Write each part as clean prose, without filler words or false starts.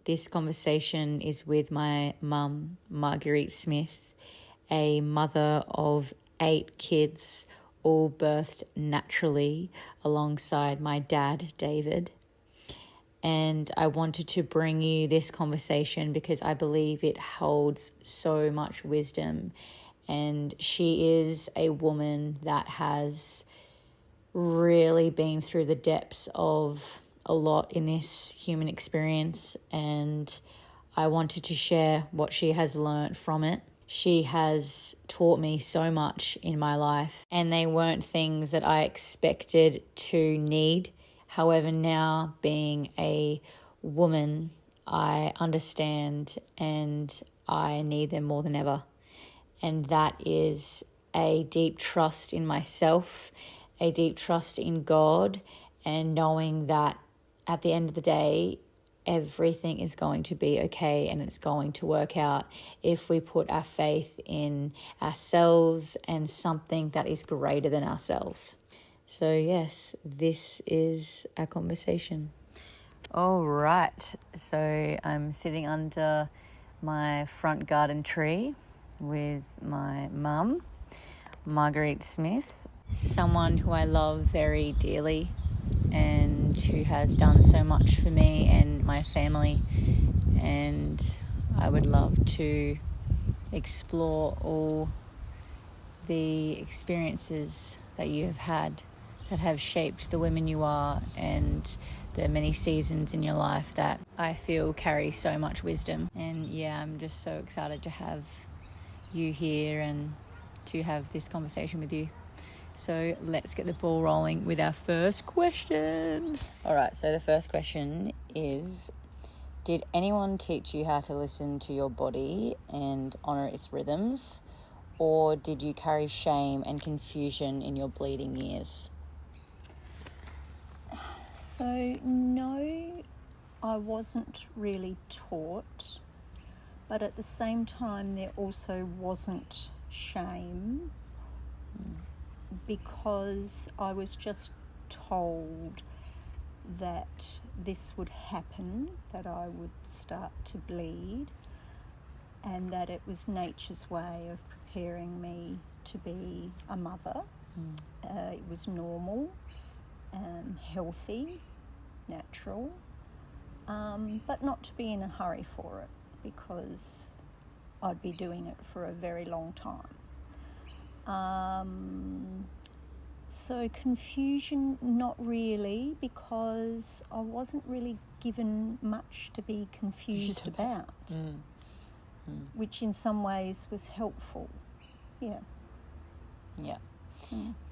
This conversation is with my mum, Marguerite Smith, a mother of 8 kids, all birthed naturally alongside my dad, David. And I wanted to bring you this conversation because I believe it holds so much wisdom. And she is a woman that has really been through the depths of a lot in this human experience, and I wanted to share what she has learnt from it. She has taught me so much in my life, and they weren't things that I expected to need. However, now being a woman, I understand and I need them more than ever. And that is a deep trust in myself, a deep trust in God, and knowing that at the end of the day, everything is going to be okay and it's going to work out if we put our faith in ourselves and something that is greater than ourselves. So yes, this is our conversation. All right, so I'm sitting under my front garden tree with my mum, Marguerite Smith, someone who I love very dearly and who has done so much for me and my family. And I would love to explore all the experiences that you have had that have shaped the woman you are and the many seasons in your life that I feel carry so much wisdom. And yeah, I'm just so excited to have you here and to have this conversation with you. So let's get the ball rolling with our first question. All right, so the first question is, did anyone teach you how to listen to your body and honour its rhythms, or did you carry shame and confusion in your bleeding years? So no, I wasn't really taught, but at the same time there also wasn't shame, because I was just told that this would happen, that I would start to bleed, and that it was nature's way of preparing me to be a mother. It was normal, healthy, natural, but not to be in a hurry for it, because I'd be doing it for a very long time. So confusion, not really, because I wasn't really given much to be confused about, which in some ways was helpful. Yeah.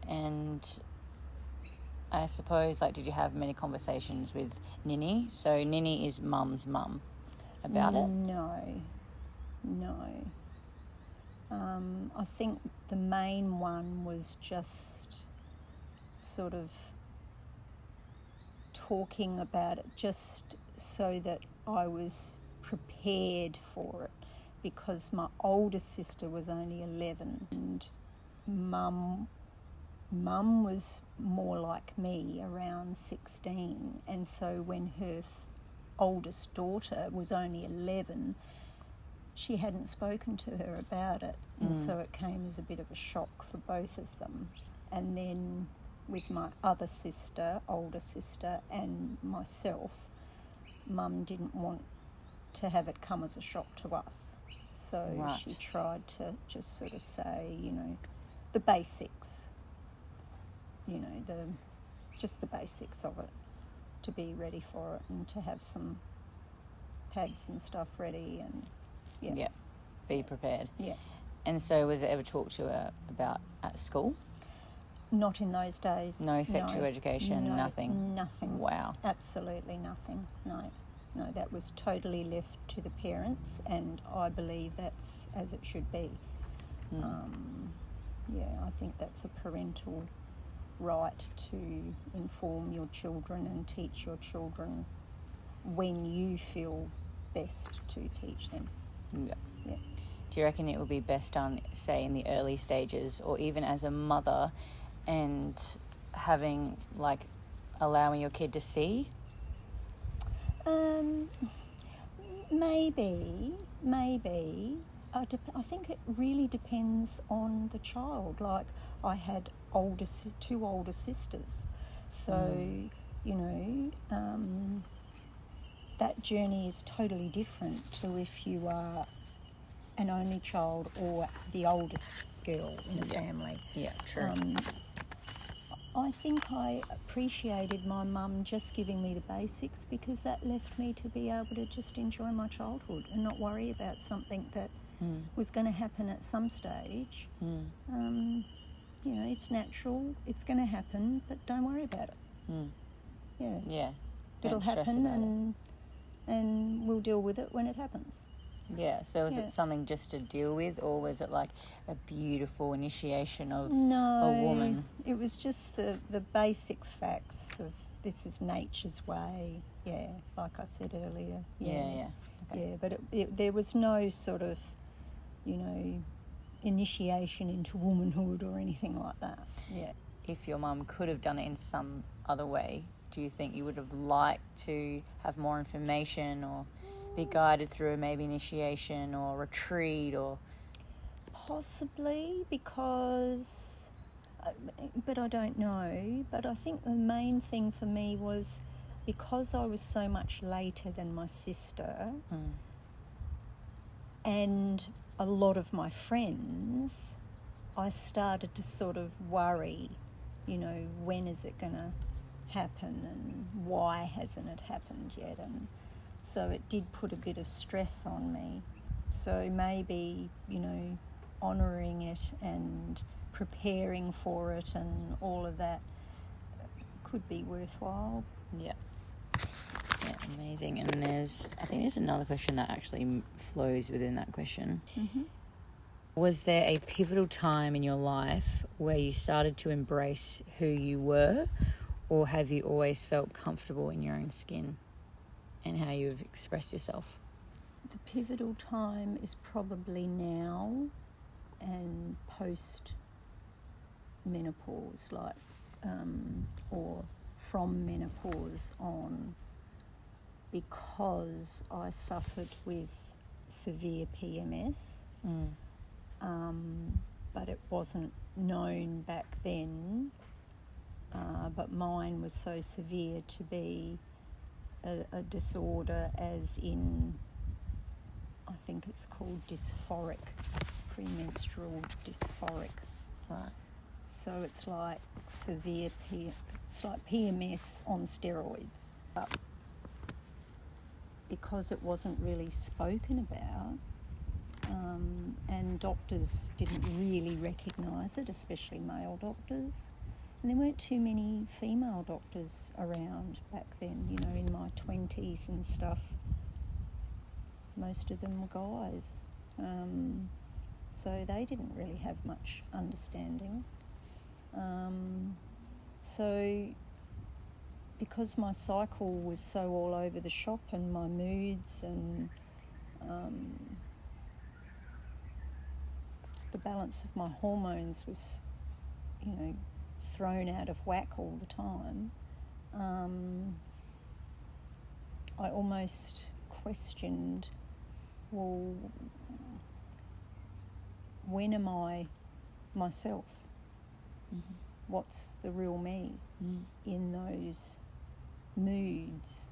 And I suppose, did you have many conversations with Nini? So Nini is mum's mum about it? No. I think the main one was just sort of talking about it, just so that I was prepared for it, because my older sister was only 11 and mum was more like me, around 16, and so when her oldest daughter was only 11, she hadn't spoken to her about it, and so it came as a bit of a shock for both of them. And then with my other sister, older sister, and myself, Mum didn't want to have it come as a shock to us, so she tried to just sort of say, the basics, just the basics of it, to be ready for it and to have some pads and stuff ready, and be prepared. Yeah. And so was it ever talked to her about at school? Not in those days. No sexual education, no, nothing? Nothing. Wow. Absolutely nothing, no, that was totally left to the parents, and I believe that's as it should be. I think that's a parental right to inform your children and teach your children when you feel best to teach them. Yeah. Do you reckon it would be best done, say, in the early stages, or even as a mother, and having, allowing your kid to see? Maybe. I think it really depends on the child. Like, I had two older sisters, so that journey is totally different to if you are an only child or the oldest girl in a family. Yeah, true. I think I appreciated my mum just giving me the basics, because that left me to be able to just enjoy my childhood and not worry about something that was going to happen at some stage. It's natural, it's going to happen, but don't worry about it. Yeah. It'll happen, and we'll deal with it when it happens. Yeah, so was it something just to deal with, or was it like a beautiful initiation of No, a woman? It was just the basic facts of this is nature's way, like I said earlier. Okay. Yeah, but there was no sort of, initiation into womanhood or anything like that. Yeah. If your mum could have done it in some other way, do you think you would have liked to have more information or be guided through maybe initiation or retreat or... Possibly, because... But I don't know. But I think the main thing for me was because I was so much later than my sister and a lot of my friends, I started to sort of worry, when is it going to happen and why hasn't it happened yet? And so it did put a bit of stress on me. So maybe, honouring it and preparing for it and all of that could be worthwhile. Yeah, amazing. And I think there's another question that actually flows within that question. Mm-hmm. Was there a pivotal time in your life where you started to embrace who you were, or have you always felt comfortable in your own skin and how you've expressed yourself? The pivotal time is probably now and post-menopause, or from menopause on, because I suffered with severe PMS, but it wasn't known back then, but mine was so severe to be a disorder, as in, I think it's called premenstrual dysphoric. Right. So it's like severe it's like PMS on steroids. But because it wasn't really spoken about, and doctors didn't really recognise it, especially male doctors, and there weren't too many female doctors around back then, in my 20s and stuff. Most of them were guys. So they didn't really have much understanding. So because my cycle was so all over the shop, and my moods and the balance of my hormones was, thrown out of whack all the time, I almost questioned, well, when am I myself? Mm-hmm. What's the real me in those moods?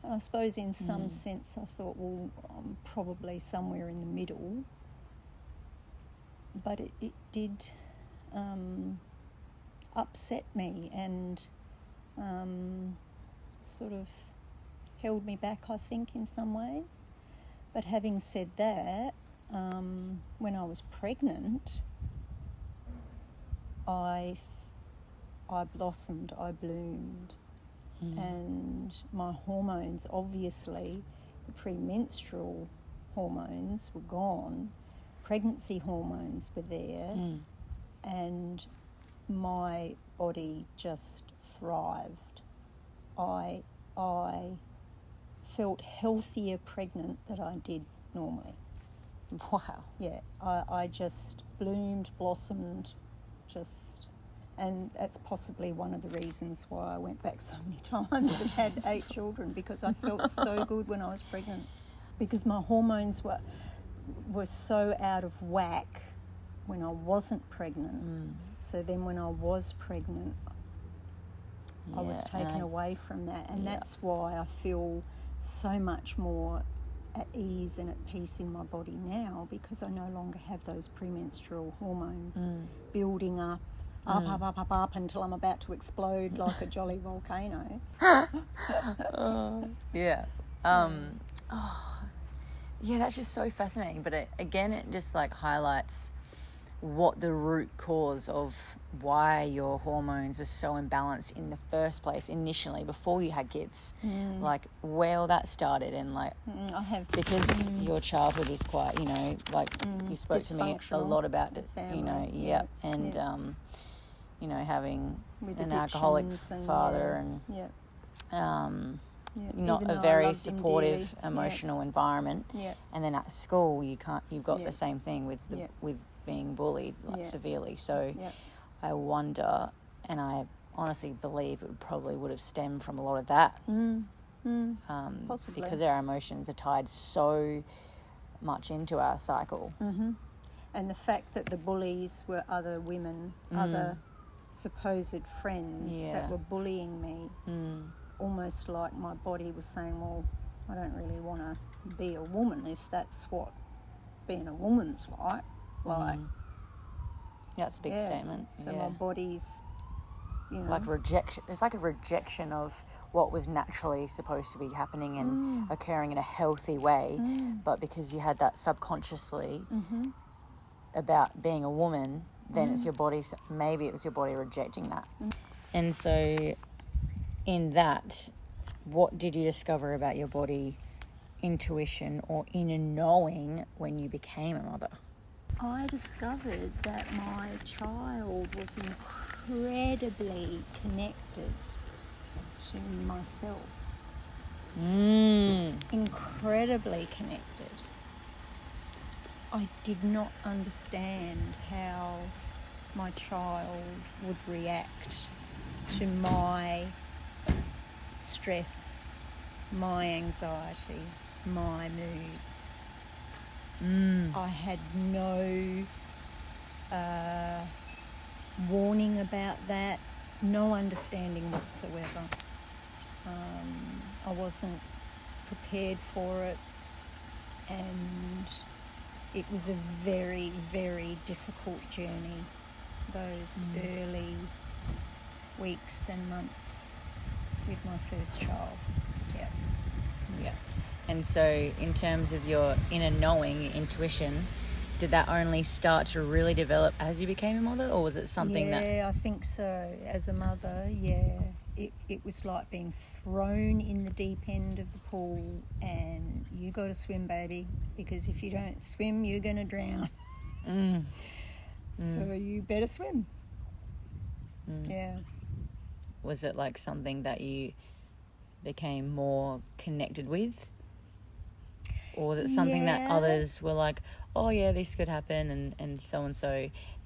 I suppose in some sense I thought, well, I'm probably somewhere in the middle, but it did upset me and sort of held me back, I think, in some ways. But having said that, when I was pregnant, I blossomed, I bloomed, and my hormones, obviously, the premenstrual hormones were gone, pregnancy hormones were there, and my body just thrived. I felt healthier pregnant than I did normally. Wow. Yeah, I just bloomed, blossomed, and that's possibly one of the reasons why I went back so many times and had 8 children, because I felt so good when I was pregnant. because my hormones were so out of whack when I wasn't pregnant. So then when I was pregnant, I was taken away from that. And that's why I feel so much more at ease and at peace in my body now, because I no longer have those premenstrual hormones building up until I'm about to explode like a jolly volcano. Yeah, that's just so fascinating. But it just like highlights what the root cause of why your hormones were so imbalanced in the first place initially, before you had kids, like where all that started. And like I have, because your childhood was quite, like you spoke to me a lot about it, family, and having with an alcoholic father and not a very supportive emotional environment. And then at school you've got the same thing with being bullied severely. So I wonder, and I honestly believe it probably would have stemmed from a lot of that. Possibly. Because our emotions are tied so much into our cycle. And the fact that the bullies were other women, other supposed friends that were bullying me, almost like my body was saying, well, I don't really want to be a woman if that's what being a woman's like. That's a big statement. So my body's, like rejection. It's like a rejection of what was naturally supposed to be happening and occurring in a healthy way, but because you had that subconsciously about being a woman, then it's your body. Maybe it was your body rejecting that. And so, in that, what did you discover about your body, intuition, or inner knowing when you became a mother? I discovered that my child was incredibly connected to myself. Incredibly connected. I did not understand how my child would react to my stress, my anxiety, my moods. I had no warning about that, no understanding whatsoever. I wasn't prepared for it, and it was a very, very difficult journey, those early weeks and months with my first child. Yeah. And so in terms of your inner knowing, your intuition, did that only start to really develop as you became a mother, or was it something that... Yeah, I think so. As a mother, it was like being thrown in the deep end of the pool, and you got to swim, baby, because if you don't swim, you're going to drown. So you better swim. Yeah. Was it like something that you became more connected with? Or was it something that others were like, oh yeah, this could happen and so,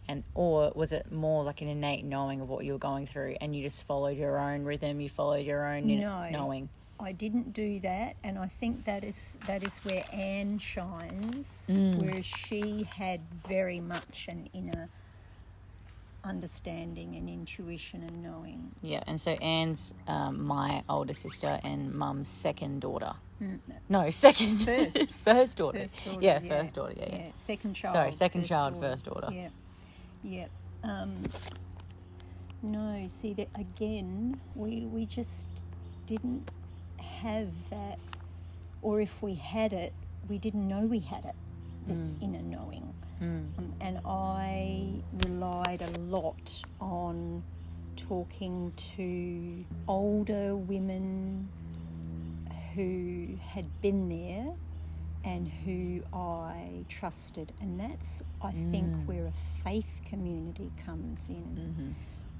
and or was it more like an innate knowing of what you were going through and you just followed your own rhythm, you followed your own knowing? I didn't do that, and I think that is where Anne shines, where she had very much an inner understanding and intuition and knowing. Yeah, and so Anne's my older sister and Mum's second daughter. No, second. First daughter. First daughter, yeah. Second child. Sorry, second child, first daughter. Yeah. No, see, that again, we just didn't have that, or if we had it, we didn't know we had it, this inner knowing. And I relied a lot on talking to older women who had been there and who I trusted. And that's, I think, where a faith community comes in,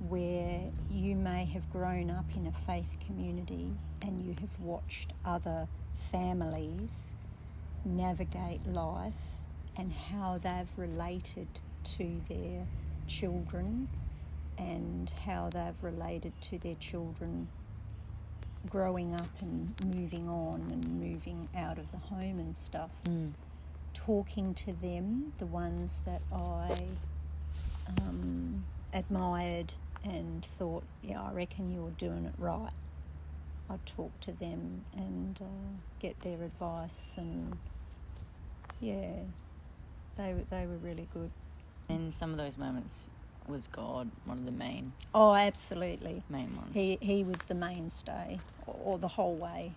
where you may have grown up in a faith community and you have watched other families navigate life and how they've related to their children and how they've related to their children growing up and moving on and moving out of the home and stuff, talking to them, the ones that I admired and thought, yeah, I reckon you're doing it right. I'd talk to them and get their advice, and yeah, they were really good. In some of those moments, was God one of the main? Oh, absolutely. Main ones. He was the mainstay, or the whole way,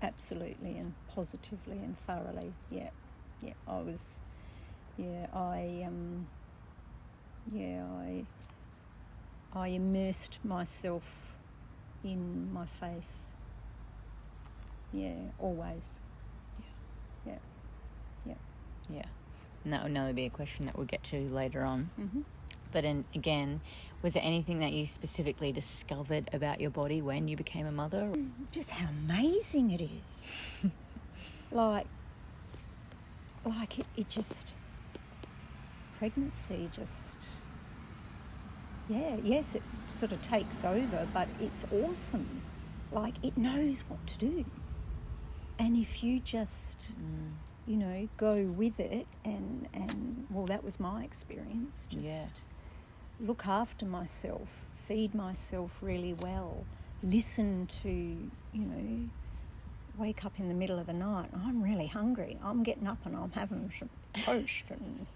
absolutely, and positively and thoroughly. Yeah. I was. Yeah, I immersed myself in my faith. Yeah, always. Yeah. And that would now be a question that we'll get to later on. Mm-hmm. But again, was there anything that you specifically discovered about your body when you became a mother? Just how amazing it is. like it just, pregnancy just, yes, it sort of takes over, but it's awesome. Like, it knows what to do. And if you just, go with it and well, that was my experience. Just look after myself, feed myself really well, listen to, wake up in the middle of the night, I'm really hungry, I'm getting up and I'm having some toast and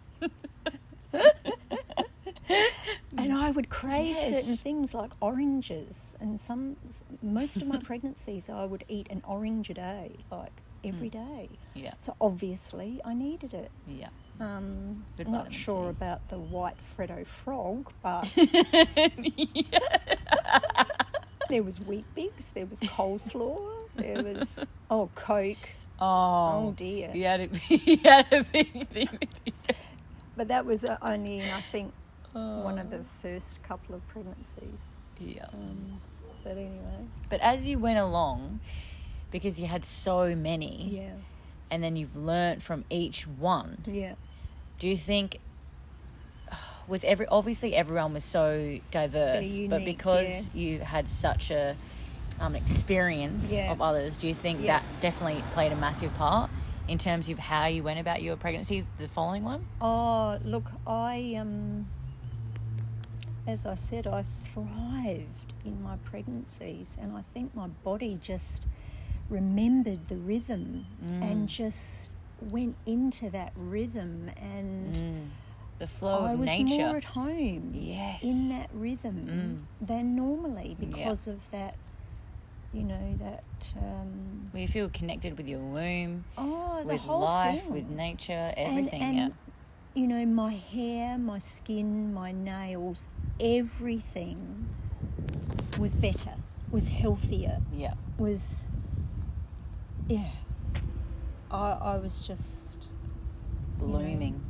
and I would crave certain things like oranges, and most of my pregnancies I would eat an orange a day, like every day. Yeah. So obviously I needed it. Yeah. I'm not sure about the white Freddo frog, but there was Wheat Bix, there was coleslaw, there was Coke. Oh dear. You had a big thing with you. But that was only in, I think, one of the first couple of pregnancies. Yeah. But anyway. But as you went along, because you had so many, and then you've learnt from each one. Yeah. Do you think obviously everyone was so diverse, unique, but because you had such a experience of others, do you think that definitely played a massive part in terms of how you went about your pregnancy, the following one? Oh, look, I as I said, I thrived in my pregnancies, and I think my body just remembered the rhythm and just went into that rhythm, and the flow of nature. I was more at home in that rhythm than normally because of that, well, you feel connected with your womb, the with whole life, thing. with nature, everything. And my hair, my skin, my nails, everything was better, was healthier, was, I was just blooming,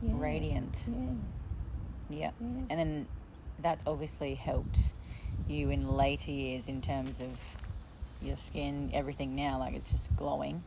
radiant, yeah. And then that's obviously helped you in later years in terms of your skin, everything now, like it's just glowing.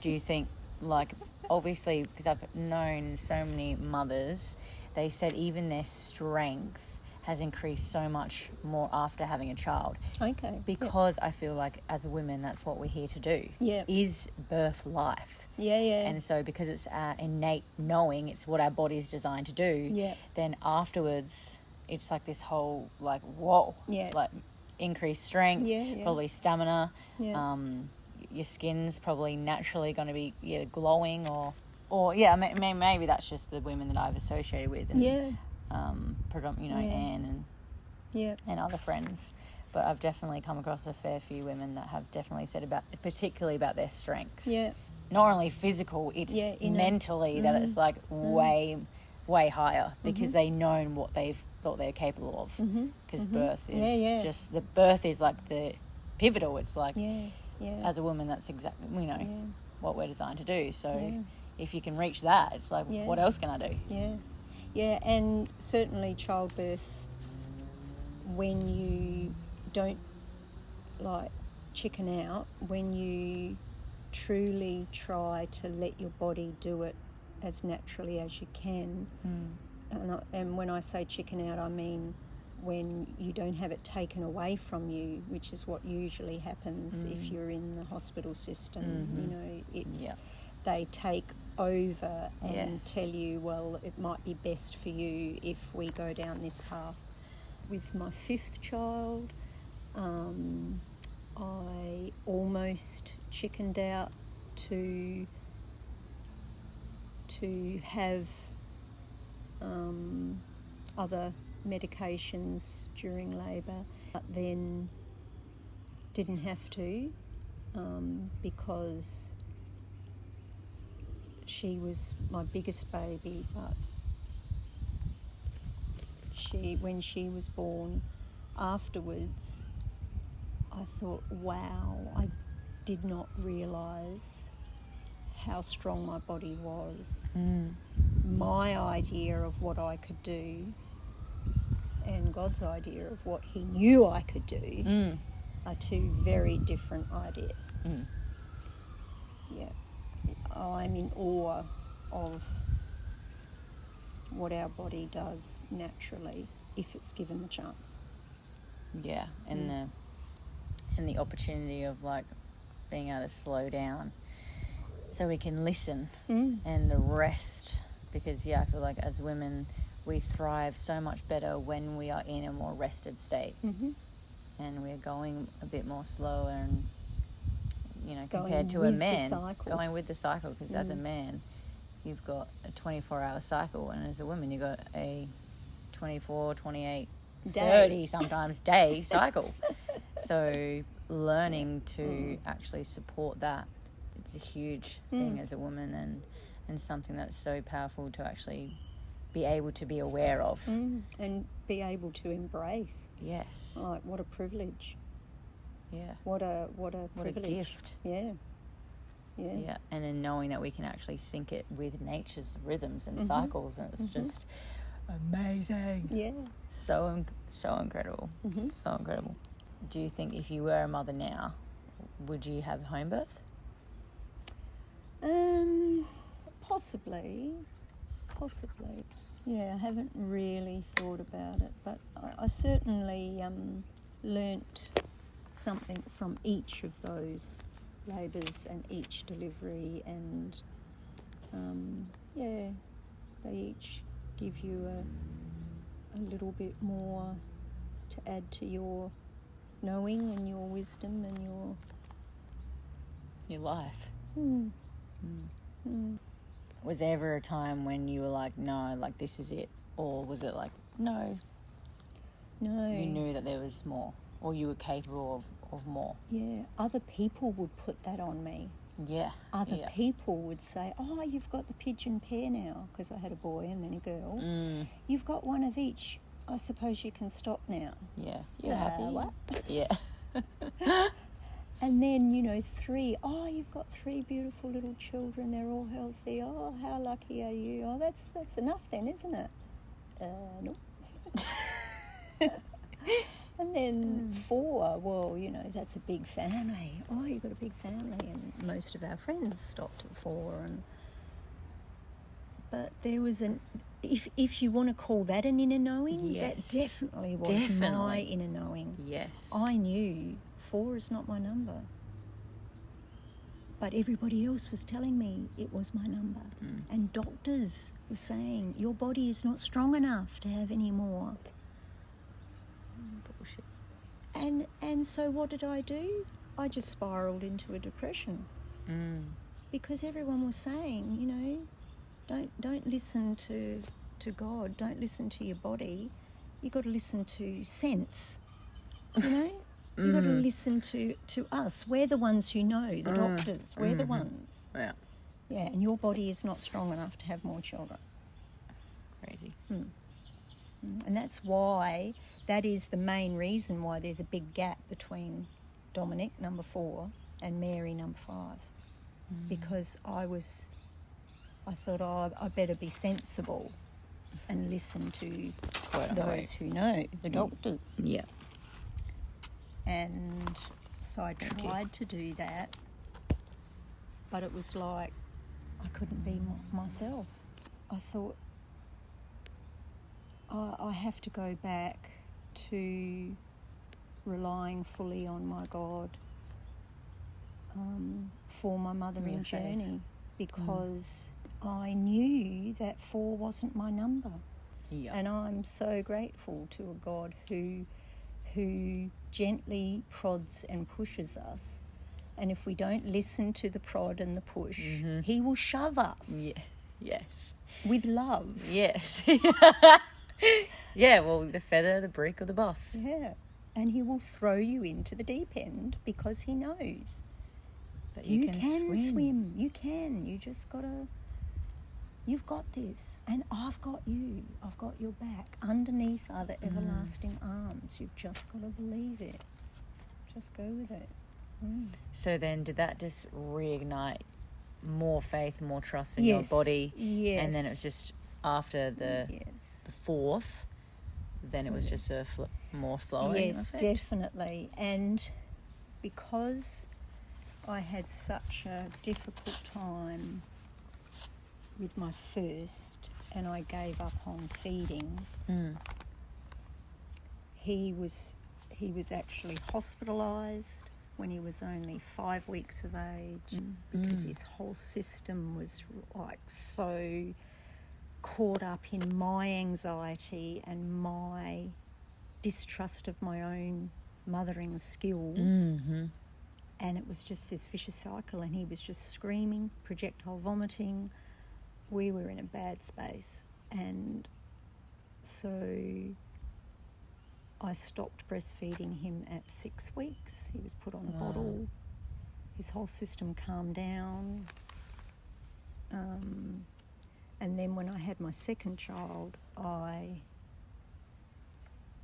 Do you think, like, obviously, because I've known so many mothers, they said even their strength has increased so much more after having a child. Okay. Because I feel like as a woman, that's what we're here to do. Yeah. Is birth life. Yeah. And so because it's innate knowing, it's what our body's designed to do, then afterwards it's like this whole, like, whoa. Yeah. Like, increased strength, probably stamina. Yeah. Your skin's probably naturally going to be glowing, or maybe that's just the women that I've associated with. And, Anne and other friends, but I've definitely come across a fair few women that have definitely said particularly about their strength. Yeah, not only physical, it's mentally that it's like way higher because they know what they're capable of. Because birth is just birth is like the pivotal. It's like as a woman, that's exactly what we're designed to do. So if you can reach that, it's like what else can I do? Yeah, and certainly childbirth, when you don't, like, chicken out, when you truly try to let your body do it as naturally as you can, and when I say chicken out, I mean when you don't have it taken away from you, which is what usually happens if you're in the hospital system. You know, it's they take over and tell you, well, it might be best for you if we go down this path. With my fifth child, I almost chickened out to have other medications during labour, but then didn't have to because she was my biggest baby. But when she was born afterwards, I thought, wow, I did not realise how strong my body was. My idea of what I could do and God's idea of what he knew I could do are two very different ideas. Yeah. I'm in awe of what our body does naturally if it's given the chance. Yeah, and the opportunity of like being able to slow down so we can listen and the rest, because I feel like as women we thrive so much better when we are in a more rested state, and we're going a bit more slower, and compared to a man going with the cycle, because as a man you've got a 24-hour cycle, and as a woman you've got a 24, 28, 30 sometimes day cycle. So learning to actually support that, it's a huge thing as a woman, and something that's so powerful to actually be able to be aware of. And be able to embrace. Yes. Like, what a privilege. Yeah. What a privilege. What a gift. Yeah. And then knowing that we can actually sync it with nature's rhythms and cycles, and it's just amazing. Yeah. So incredible. So incredible. Do you think if you were a mother now, would you have home birth? Possibly. Yeah, I haven't really thought about it, but I certainly learnt something from each of those labours and each delivery, and they each give you a little bit more to add to your knowing and your wisdom and your life. Was there ever a time when you were like, no, like this is it? Or was it like, no, you knew that there was more, or you were capable of more? Yeah, other people would put that on me. Yeah. Other people would say, oh, you've got the pigeon pair now, because I had a boy and then a girl. You've got one of each. I suppose you can stop now. Yeah. You're happy? What? Yeah. And then, 3. Oh, you've got 3 beautiful little children. They're all healthy. Oh, how lucky are you? Oh, that's enough then, isn't it? No. And then 4. Well, that's a big family. Oh, you've got a big family. And most of our friends stopped at 4. But there was if you want to call that an inner knowing, that definitely was my inner knowing. Yes. I knew 4 is not my number. But everybody else was telling me it was my number. And doctors were saying, your body is not strong enough to have any more. Bullshit. And so what did I do? I just spiralled into a depression. Because everyone was saying, don't listen to God, don't listen to your body. You've got to listen to sense, You've got to listen to us. We're the ones who know, the doctors. We're the ones. Yeah. Yeah, and your body is not strong enough to have more children. Crazy. And that's why, that is the main reason why there's a big gap between Dominic, number 4, and Mary, number 5. Because I thought, I better be sensible and listen to those who know, the doctors. Yeah. And so I tried to do that, but it was like I couldn't be myself. I thought, I have to go back to relying fully on my God for my mothering journey, because I knew that 4 wasn't my number. Yeah. And I'm so grateful to a God who gently prods and pushes us. And if we don't listen to the prod and the push, he will shove us. Yeah. Yes. With love. Yes. Yeah, well, the feather, the brick, or the boss. Yeah. And he will throw you into the deep end because he knows that you can swim. You can. You just gotta. You've got this, and I've got you. I've got your back. Underneath are the everlasting arms. You've just got to believe it. Just go with it. So then, did that just reignite more faith, more trust in your body? Yes. And then it was just after the 4th, then it was just a more flowing effect? Definitely. And because I had such a difficult time with my first, and I gave up on feeding, he was actually hospitalised when he was only 5 weeks of age, because his whole system was like so caught up in my anxiety and my distrust of my own mothering skills. And it was just this vicious cycle, and he was just screaming, projectile vomiting. We were in a bad space, and so I stopped breastfeeding him at 6 weeks. He was put on a bottle. His whole system calmed down. And then when I had my second child, I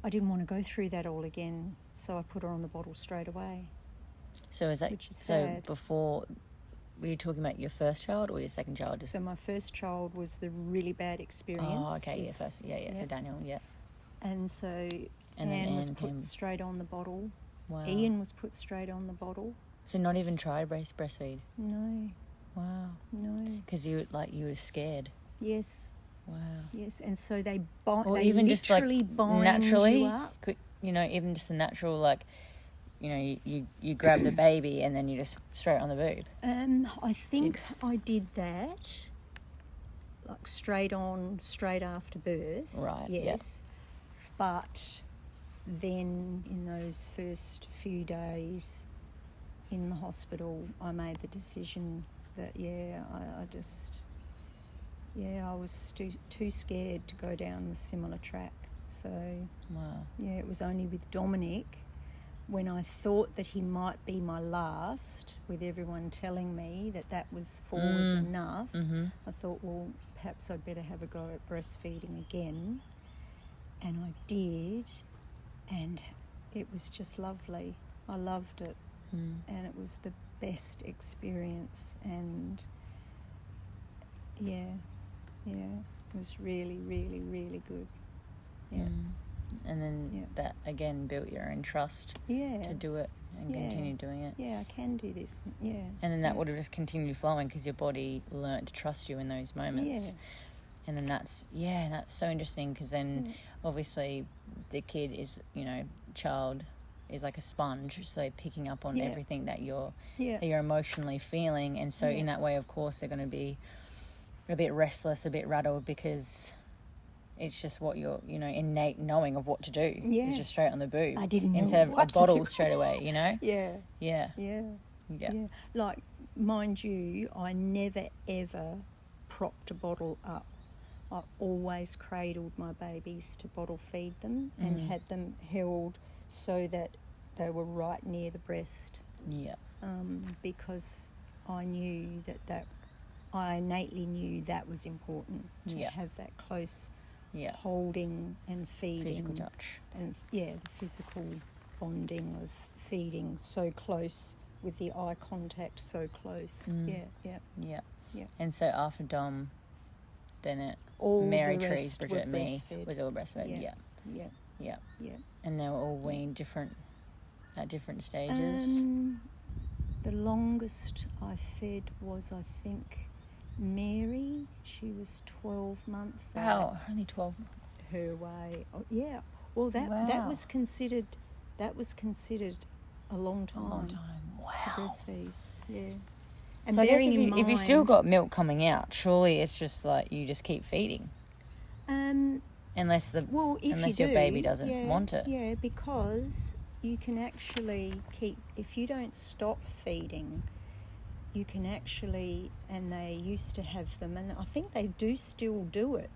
didn't want to go through that all again, so I put her on the bottle straight away. So is that sad. Before? Were you talking about your first child or your second child? So my first child was the really bad experience. Oh, okay, yeah, first, yeah. So Daniel, yeah. And so Anne was put straight on the bottle. Wow. Ian was put straight on the bottle. So not even try breastfeed? No. Wow. No. Because you were scared. Yes. Wow. Yes, and so they bind. Or they even literally just like bind naturally, you up. Even just the natural, like, you grab the baby and then you just straight on the boob. I think I did that, like straight after birth. Right. Yes. Yep. But then in those first few days in the hospital, I made the decision that I was too scared to go down the similar track. So it was only with Dominic, when I thought that he might be my last, with everyone telling me that was 4 was enough, I thought, well, perhaps I'd better have a go at breastfeeding again. And I did, and it was just lovely. I loved it, and it was the best experience, and it was really, really, really good. Yeah. And then that again built your own trust to do it and continue doing it. Yeah, I can do this. Yeah. And then that would have just continued flowing because your body learnt to trust you in those moments. Yeah. And then that's so interesting, because then obviously the kid is, child is like a sponge, so they're picking up on everything that you're emotionally feeling. And so in that way, of course, they're going to be a bit restless, a bit rattled, because it's just what your, innate knowing of what to do is just straight on the boob. I didn't know instead of what a bottle to do. straight away, Yeah. Like, mind you, I never ever propped a bottle up. I always cradled my babies to bottle feed them and had them held so that they were right near the breast. Yeah. Because I knew I innately knew that was important to have that close holding and feeding. Physical touch. And the physical bonding of feeding so close, with the eye contact so close. Yeah. And so after Dom, then all Mary the Trees, rest Bridget, were me breastfed. was all breastfed. Yeah. And they were all weaned at different stages. The longest I fed was, I think, Mary. She was 12 months. Wow, only 12 months. Her way. Oh, yeah. Well, that was considered a long time. A long time. Wow. To breastfeed. Yeah. And So I guess bearing in mind, if you still got milk coming out, surely it's just like you just keep feeding. Unless your baby doesn't want it. Yeah, because you can actually if you don't stop feeding, you can actually, and they used to have them, and I think they do still do it,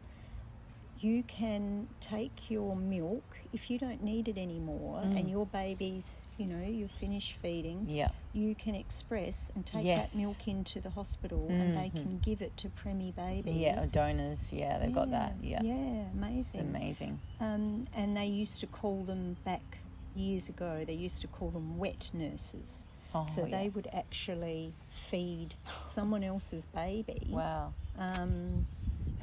you can take your milk, if you don't need it anymore, and your baby's, you're finished feeding, you can express and take that milk into the hospital and they can give it to preemie babies. Yeah, donors, they've got that, Yeah, amazing. It's amazing. And they used to call them, back years ago, they used to call them wet nurses. So they would actually feed someone else's baby. Wow.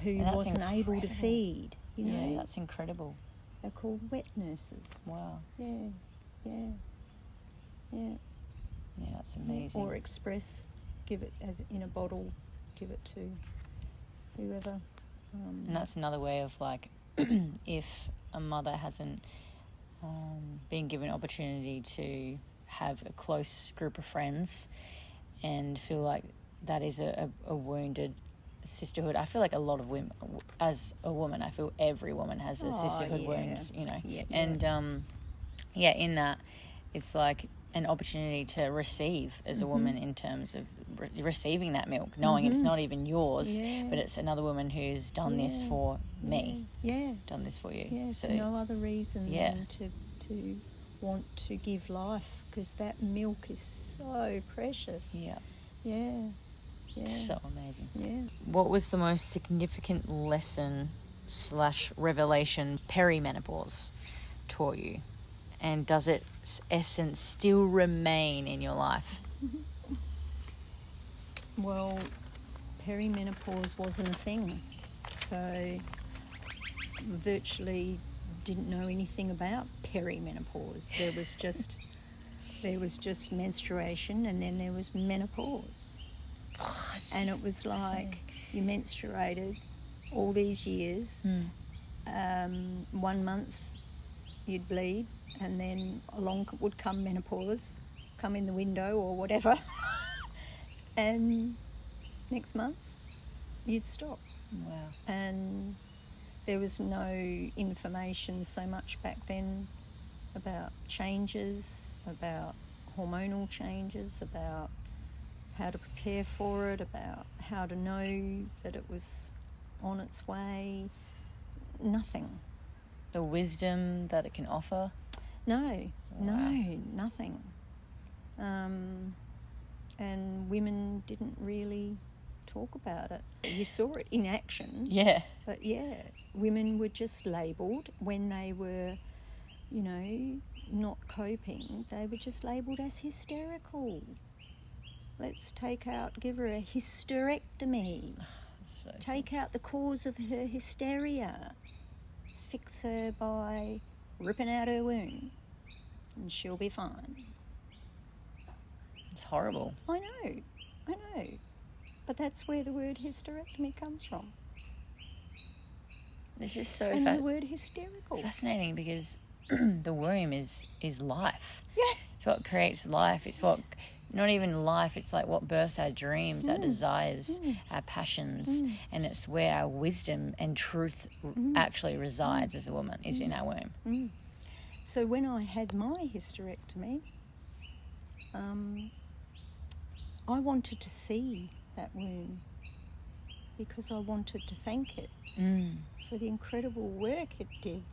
Who wasn't able to feed, Yeah, that's incredible. They're called wet nurses. Wow. Yeah, that's amazing. Or express, give it as in a bottle, give it to whoever. And that's another way of like, if a mother hasn't been given opportunity to have a close group of friends and feel like that is a wounded sisterhood. I feel like a lot of women, as a woman, I feel every woman has a sisterhood wounds, and in that it's like an opportunity to receive as a woman in terms of receiving that milk, knowing it's not even yours, but it's another woman who's done this for me, done this for you, so no other reason than to want to give life, because that milk is so precious. Yeah. So amazing. Yeah. What was the most significant lesson / revelation perimenopause taught you? And does its essence still remain in your life? Well, perimenopause wasn't a thing. So virtually didn't know anything about perimenopause. There was just menstruation, and then there was menopause. And it was like you menstruated all these years. 1 month you'd bleed, and then along would come menopause, come in the window or whatever. And next month you'd stop. Wow. And there was no information so much back then about changes, about hormonal changes, about how to prepare for it, about how to know that it was on its way. Nothing. The wisdom that it can offer? No, nothing. And women didn't really talk about it. You saw it in action. Yeah. But women were just labelled when they were, not coping. They were just labelled as hysterical. Let's give her a hysterectomy. Take out the cause of her hysteria. Fix her by ripping out her womb, and she'll be fine. It's horrible. I know. But that's where the word hysterectomy comes from. It's just so the word hysterical. Fascinating, because the womb is life. Yeah. It's what creates life. It's what... Not even life, it's like what births our dreams, our desires, our passions, and it's where our wisdom and truth actually resides as a woman, is in our womb. So when I had my hysterectomy, I wanted to see that womb, because I wanted to thank it for the incredible work it did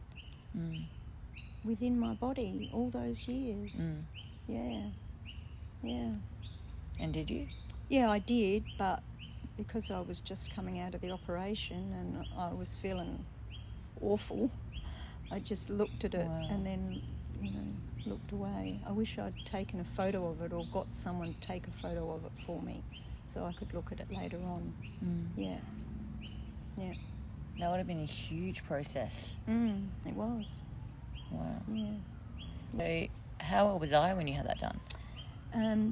within my body all those years. Yeah. And did you? Yeah, I did, but because I was just coming out of the operation and I was feeling awful, I just looked at it and then, looked away. I wish I'd taken a photo of it or got someone to take a photo of it for me so I could look at it later on. Yeah. That would have been a huge process. It was. Wow. Yeah. So how old was I when you had that done?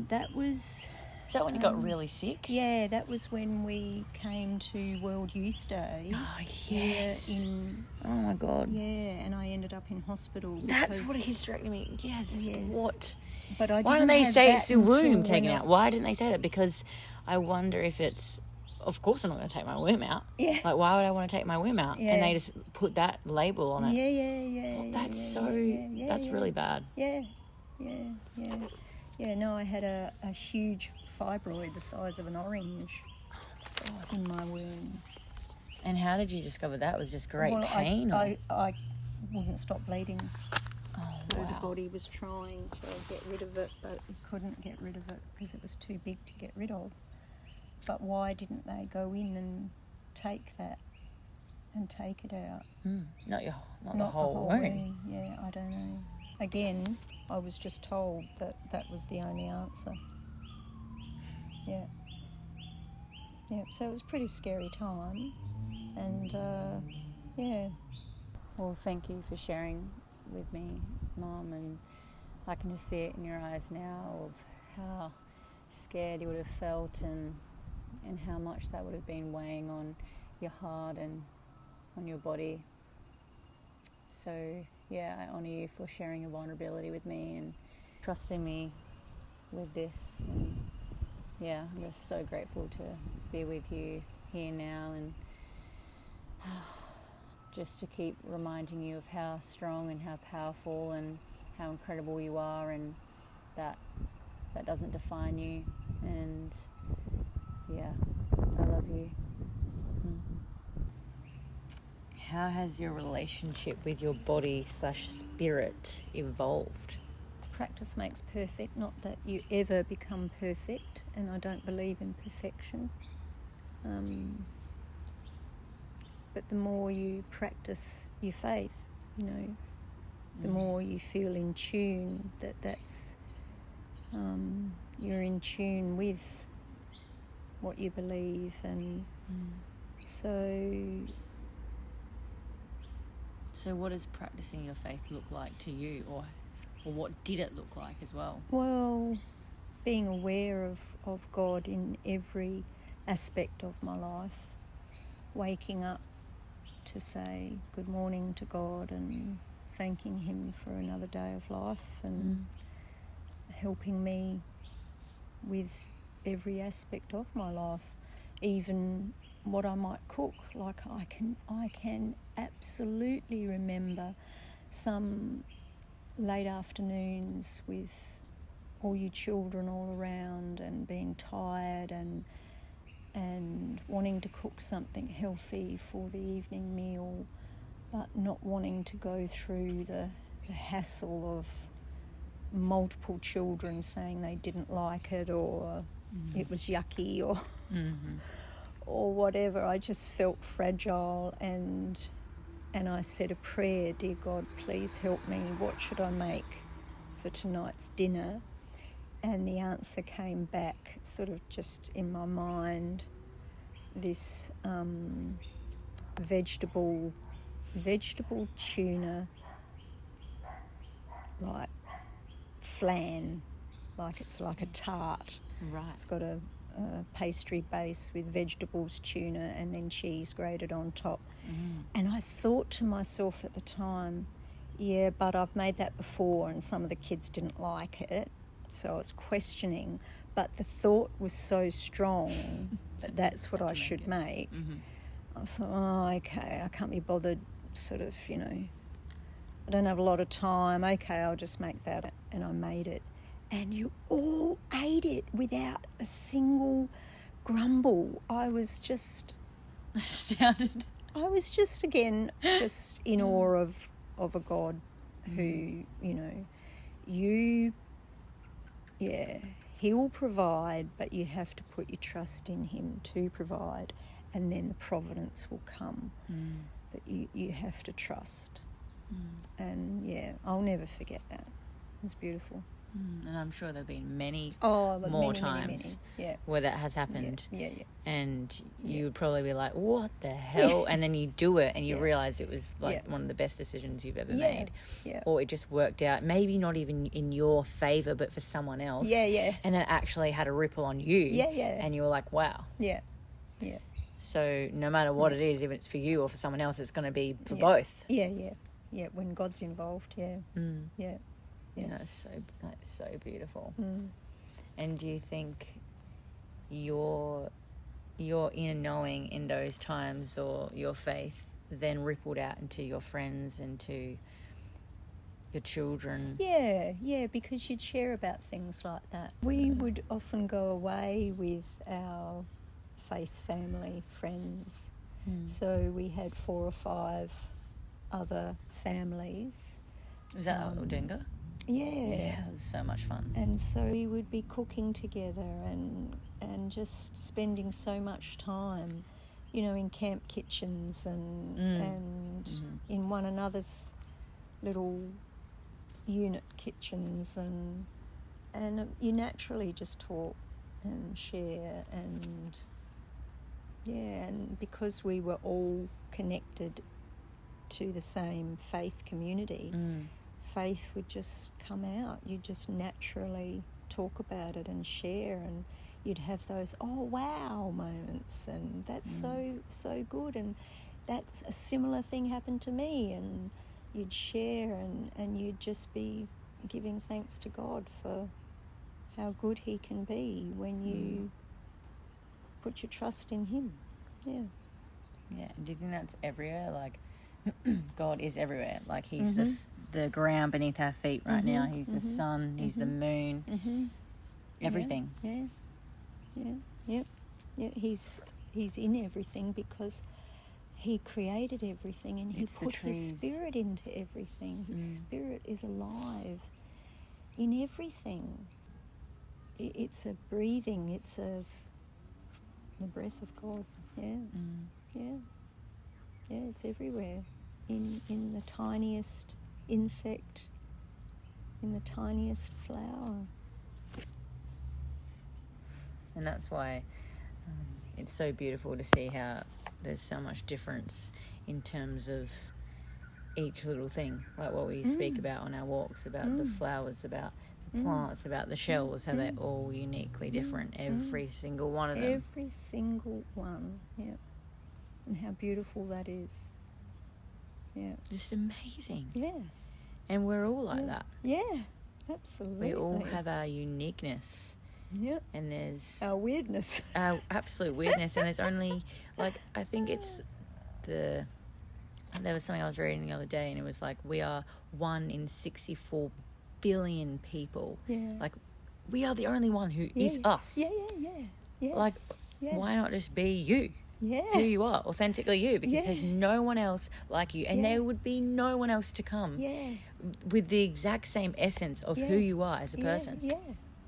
That was Is that when you got really sick? Yeah, that was when we came to World Youth Day. Oh, yes. Oh, my God. Yeah, and I ended up in hospital. That's what a hysterectomy... Yes. What? But I didn't Why don't they have say that it's the womb until taken when out? Why didn't they say that? Because I wonder if it's... Of course I'm not going to take my womb out. Yeah. Like, why would I want to take my womb out? Yeah. And they just put that label on it. Yeah. That's that's really bad. Yeah. No, I had a huge fibroid the size of an orange in my womb. And how did you discover that? It was just great pain? I wouldn't stop bleeding. Oh, So wow. the body was trying to get rid of it, but it couldn't get rid of it because it was too big to get rid of. But why didn't they go in and take that and take it out? Not the whole womb. Yeah, I don't know. Again, I was just told that that was the only answer. Yeah. So it was a pretty scary time. And, yeah. Well, thank you for sharing with me, Mum. And I can just see it in your eyes now of how scared you would have felt and how much that would have been weighing on your heart and on your body. So, yeah, I honour you for sharing your vulnerability with me and trusting me with this. And, yeah, I'm just so grateful to be with you here now and just to keep reminding you of how strong and how powerful and how incredible you are, and that doesn't define you. And, yeah, I love you. How has your relationship with your body/spirit evolved? Practice makes perfect, not that you ever become perfect, and I don't believe in perfection. But the more you practice your faith, the more you feel in tune, that's you're in tune with what you believe. And So what does practicing your faith look like to you, or what did it look like as well? Well, being aware of God in every aspect of my life, waking up to say good morning to God and thanking Him for another day of life, and helping me with every aspect of my life. Even what I might cook, like I can absolutely remember some late afternoons with all you children all around and being tired and wanting to cook something healthy for the evening meal, but not wanting to go through the hassle of multiple children saying they didn't like it or it was yucky or whatever. I just felt fragile, and I said a prayer, dear God, please help me. What should I make for tonight's dinner? And the answer came back sort of just in my mind, this vegetable tuna, like flan, like it's like a tart. Right. It's got a pastry base with vegetables, tuna, and then cheese grated on top. And I thought to myself at the time, yeah, but I've made that before and some of the kids didn't like it. So I was questioning, but the thought was so strong that that's what I should make. I thought, oh, okay, I can't be bothered, sort of, I don't have a lot of time. Okay, I'll just make that. And I made it. And you all ate it without a single grumble. I was just astounded. I was just in awe of a God who, He will provide, but you have to put your trust in Him to provide, and then the providence will come. But you have to trust. And, I'll never forget that. It was beautiful. And I'm sure there have been many many times yeah. where that has happened. Yeah. And you would probably be like, what the hell? And then you do it and you realise it was like one of the best decisions you've ever made. Yeah. Or it just worked out, maybe not even in your favour, but for someone else. Yeah. And then it actually had a ripple on you. Yeah. And you were like, wow. Yeah. So no matter what it is, if it's for you or for someone else, it's going to be for both. Yeah. When God's involved, yeah. Yeah, that's so beautiful. And do you think your inner knowing in those times, or your faith, then rippled out into your friends and to your children? Yeah, because you'd share about things like that. We would often go away with our faith family friends. So we had 4 or 5 other families. Was that Odinga? Yeah, it was so much fun. And so we would be cooking together and just spending so much time, in camp kitchens and in one another's little unit kitchens, and you naturally just talk and share, and because we were all connected to the same faith community, faith would just come out. You'd just naturally talk about it and share, and you'd have those oh wow moments, and that's so good, and that's a similar thing happened to me, and you'd share, and you'd just be giving thanks to God for how good he can be when you put your trust in him. Yeah. Do you think that's everywhere? Like, God is everywhere. Like, he's the ground beneath our feet right now. He's the sun. He's the moon. Everything. Yeah. He's in everything because he created everything, and he put his spirit into everything. His spirit is alive in everything. It's a breathing. It's the breath of God. Yeah. It's everywhere. In the tiniest insect, in the tiniest flower. And that's why it's so beautiful to see how there's so much difference in terms of each little thing, like what we speak about on our walks, about the flowers, about the plants, about the shells, how they're all uniquely different, every single one of them. Every single one, yeah. And how beautiful that is. Yeah. Just amazing. Yeah. And we're all like that. Yeah, absolutely. We all have our uniqueness. Yeah. And there's our weirdness. Our absolute weirdness. And there's only, like, I think it's there was something I was reading the other day, and it was like, we are 1 in 64 billion people. Yeah. Like, we are the only one who is us. Yeah. Like, why not just be you? Yeah. Who you are, authentically you, because there's no one else like you, and there would be no one else to come with the exact same essence of who you are as a person. Yeah,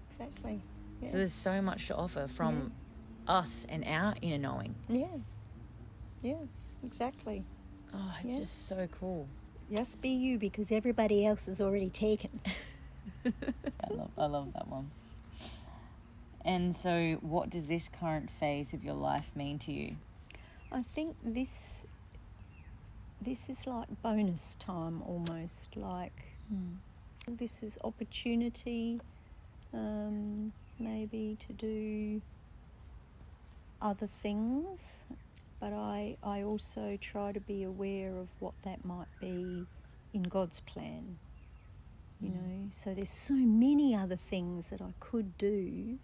exactly. Yeah. So there's so much to offer from us and our inner knowing. Yeah, exactly. Oh, it's just so cool. Just be you, because everybody else is already taken. I love that one. And so what does this current phase of your life mean to you? I think this is like bonus time almost, like this is opportunity maybe to do other things, but I also try to be aware of what that might be in God's plan, you know. So there's so many other things that I could do,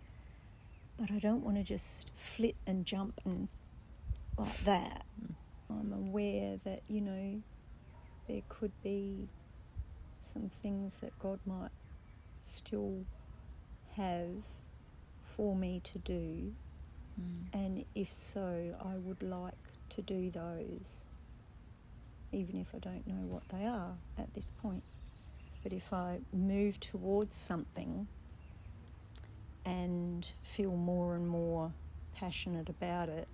but I don't want to just flit and jump and like that. I'm aware that, you know, there could be some things that God might still have for me to do. And if so, I would like to do those, even if I don't know what they are at this point. But if I move towards something and feel more and more passionate about it,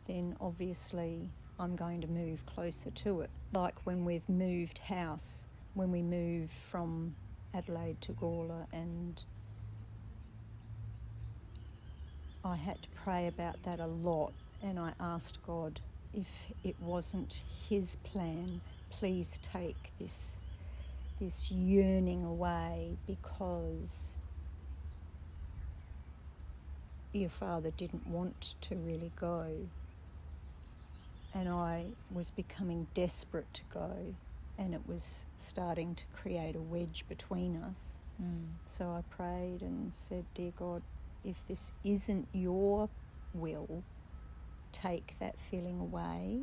then obviously I'm going to move closer to it. Like when we've moved house, when we moved from Adelaide to Gawler, and I had to pray about that a lot, and I asked God, if it wasn't his plan, please take this yearning away, because your father didn't want to really go, and I was becoming desperate to go, and it was starting to create a wedge between us. So I prayed and said, dear God, if this isn't your will, take that feeling away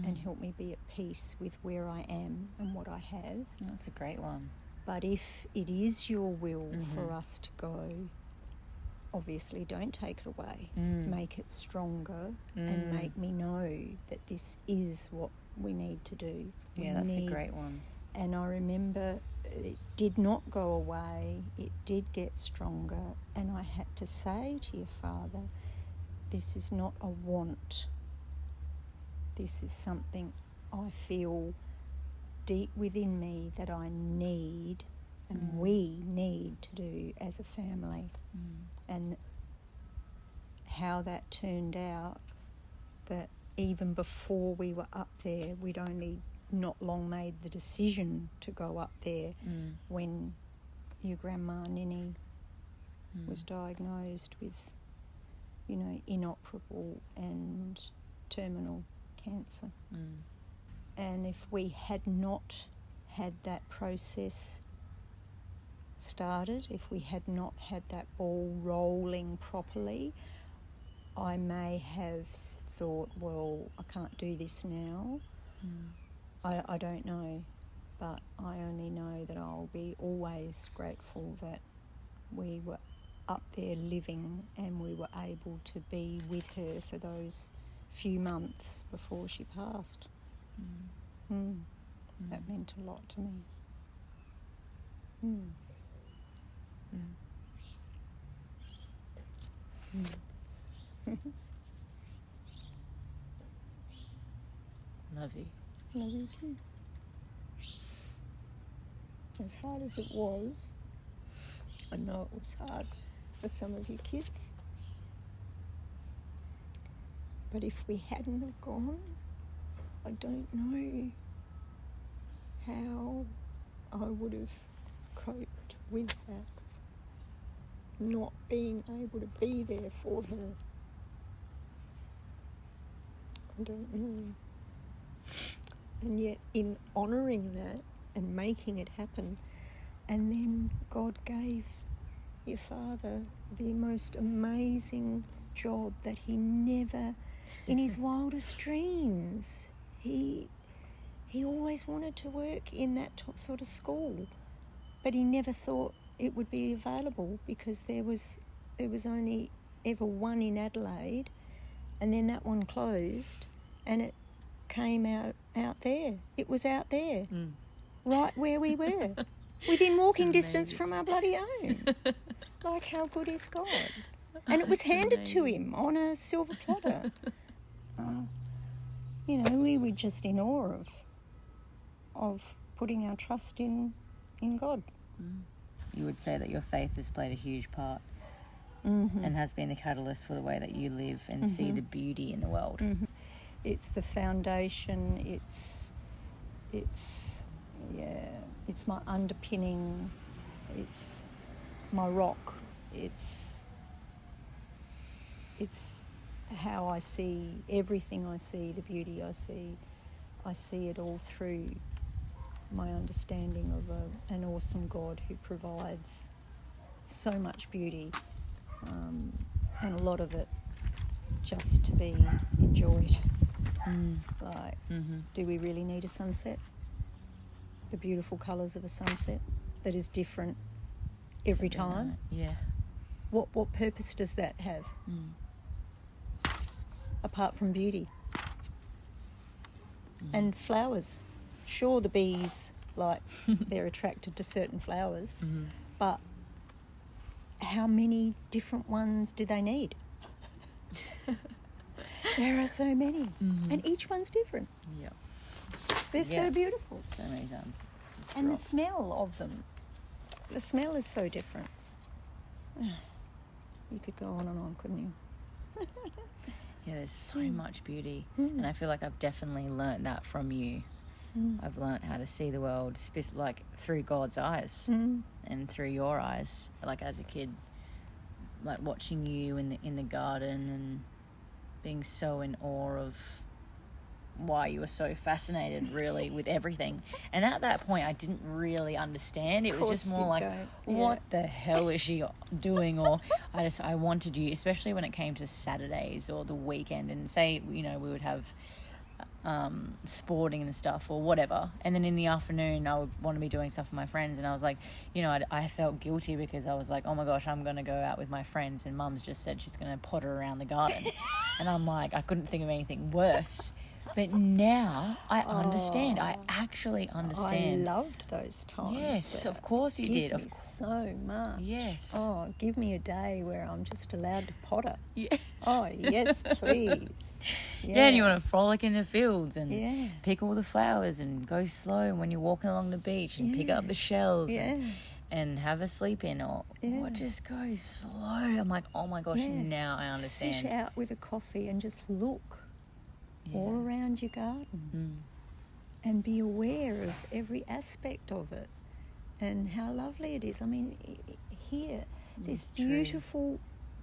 and help me be at peace with where I am and what I have. That's a great one. But if it is your will for us to go, obviously don't take it away. Make it stronger and make me know that this is what we need to do. Yeah, that's a great one. And I remember it did not go away. It did get stronger. And I had to say to your father, this is not a want. This is something I feel deep within me that I need and we need to do as a family. And how that turned out, that even before we were up there, we'd only not long made the decision to go up there when your grandma Ninny was diagnosed with, inoperable and terminal cancer. And if we had not had that process started, if we had not had that ball rolling properly, I may have thought, well, I can't do this now. I don't know, but I only know that I'll be always grateful that we were up there living and we were able to be with her for those few months before she passed. That meant a lot to me. Love you. Love you too. As hard as it was, I know it was hard for some of you kids, but if we hadn't have gone, I don't know how I would have coped with that, not being able to be there for her. I don't know. And yet in honouring that and making it happen, and then God gave your father the most amazing job that he never, in his wildest dreams, he always wanted to work in that sort of school, but he never thought it would be available because there was only ever one in Adelaide, and then that one closed, and it came out there. It was out there, right where we were, within walking distance from our bloody home. Like, how good is God? And it was handed to him on a silver platter. We were just in awe of putting our trust in God. You would say that your faith has played a huge part and has been the catalyst for the way that you live and see the beauty in the world. It's the foundation. It's my underpinning. It's my rock. It's how I see everything. I see the beauty. I see it all through my understanding of an awesome God who provides so much beauty, and a lot of it just to be enjoyed. Do we really need a sunset? The beautiful colours of a sunset that is different every time? Yeah. What purpose does that have? Apart from beauty. And flowers. Sure, the bees, they're attracted to certain flowers, but how many different ones do they need? There are so many, and each one's different. Yep. They're so beautiful. So many times. And the smell of them The smell is so different. You could go on and on, couldn't you? Yeah, there's so much beauty. And I feel like I've definitely learnt that from you. I've learnt how to see the world like through God's eyes and through your eyes. Like as a kid, like watching you in the garden and being so in awe of why you were so fascinated really with everything. And at that point I didn't really understand. It was just more like, what the hell is she doing? Or I wanted you, especially when it came to Saturdays or the weekend, and say, you know, we would have sporting and stuff or whatever, and then in the afternoon I would want to be doing stuff with my friends, and I was like, you know, I felt guilty because I was like, oh my gosh, I'm going to go out with my friends and Mum's just said she's going to potter around the garden. And I'm like, I couldn't think of anything worse. But now I understand. I actually understand. I loved those times. Yes, of course you did. Give me so much. Yes. Oh, give me a day where I'm just allowed to potter. Yes. Oh, yes, please. Yeah, and you want to frolic in the fields and pick all the flowers and go slow when you're walking along the beach and pick up the shells and have a sleep in or just go slow. I'm like, oh my gosh, now I understand. Sit out with a coffee and just look all around your garden and be aware of every aspect of it and how lovely it is. I mean, here, these beautiful